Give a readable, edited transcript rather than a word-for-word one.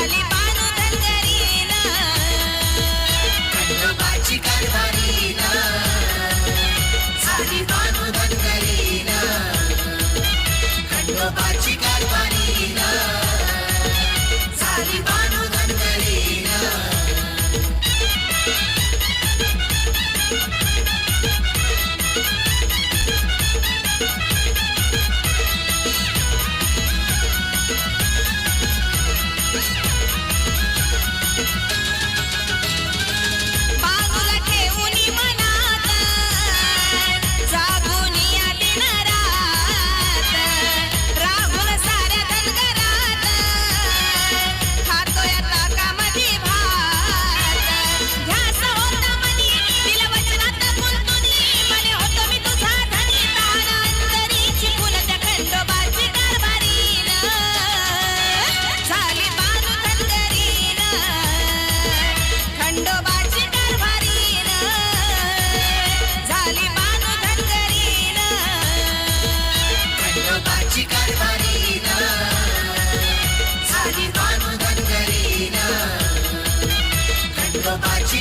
झाली बानू धनगरीन खंडोबाची कारभारीन झाली बानू धनगरीन खंडोबाची कारभारीन झाली बानू धनगरीन बानूला ठेवूनी मनात जागून या दिन रात राहुल साऱ्या धनगरात खातोय ताकामधी भात ध्यास होता मनी दिल वचनात गुंतुनी म्हणे होतो मी तुझा धनी तान अंतरीची फुल त्या खंडोबाची कारभारीन झाली बानू धनगरीन खंडोबाची कारभारीन झाली बानू धनगरीन खंडोबाची कारभारीन झाली बानू धनगरीन खंडोबाची